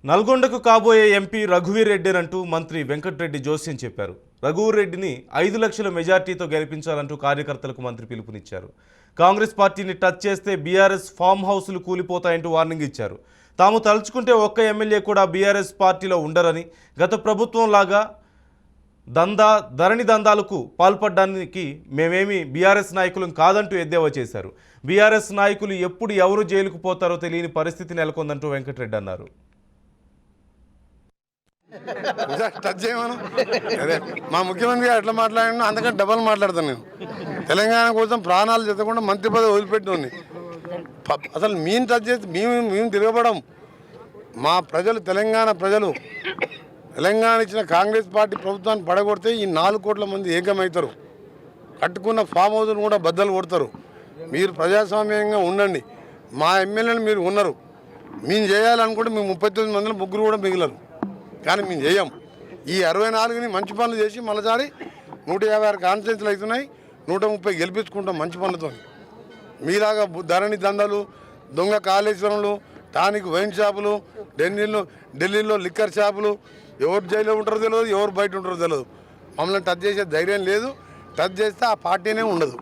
నల్గొండకు కాబోయే ఎంపీ రఘువీర్ రెడ్డినంటూ మంత్రి వెంకటరెడ్డి జోస్యం చెప్పారు. రఘువీర్ రెడ్డిని 5 లక్షల మెజార్టీతో గెలిపించాలంటూ కార్యకర్తలకు మంత్రి పిలుపునిచ్చారు. కాంగ్రెస్ పార్టీని టచ్ చేస్తే బీఆర్ఎస్ ఫామ్ హౌస్లు కూలిపోతాయంటూ వార్నింగ్ ఇచ్చారు. తాము తలుచుకుంటే ఒక్క ఎమ్మెల్యే కూడా బీఆర్ఎస్ పార్టీలో ఉండరని, గత ప్రభుత్వం లాగా ధరణి దందాలకు పాల్పడడానికి మేమేమి బీఆర్ఎస్ నాయకులం కాదంటూ ఎద్దేవా చేశారు. బీఆర్ఎస్ నాయకులు ఎప్పుడు ఎవరు జైలుకు పోతారో తెలియని పరిస్థితి నెలకొందంటూ వెంకటరెడ్డి అన్నారు. టచ్ చేయమను అదే మా ముఖ్యమంత్రి ఎట్లా మాట్లాడినా అంతకంటే డబల్ మాట్లాడతాను. నేను తెలంగాణ కోసం ప్రాణాలు చెత్తకుండా మంత్రి పదవి వదిలిపెట్టినోని అసలు మేము టచ్ చేసి మేము తిరగబడం. మా ప్రజలు తెలంగాణ ప్రజలు తెలంగాణ ఇచ్చిన కాంగ్రెస్ పార్టీ ప్రభుత్వాన్ని పడగొడితే ఈ 4 కోట్ల మంది ఏకమవుతారు. కట్టుకున్న ఫామ్ హౌస్ను కూడా బద్దలు కొడతారు. మీరు ప్రజాస్వామ్యంగా ఉండండి. మా ఎమ్మెల్యేలు మీరు ఉన్నారు. మేము చేయాలనుకుంటే మేము 39 మందిలో 3 కూడా మిగిలరు. కానీ మేము చేయం. ఈ 64ని మంచి పనులు చేసి మళ్ళీసారి 156 కాన్స్టిట్యూన్సీలు అవుతున్నాయి. 130 గెలిపించుకుంటాం మంచి పనులతో. మీలాగా ధరణి దందాలు, దొంగ కాళేశ్వరంలు, టానిక్ వైన్ షాపులు, ఢిల్లీలో లిక్కర్ షాపులు, ఎవరు జైల్లో ఉంటారో తెలియదు, ఎవరు బయట ఉంటారో తెలియదు. మమ్మల్ని టచ్ చేసే ధైర్యం లేదు. టచ్ చేస్తే ఆ పార్టీనే ఉండదు.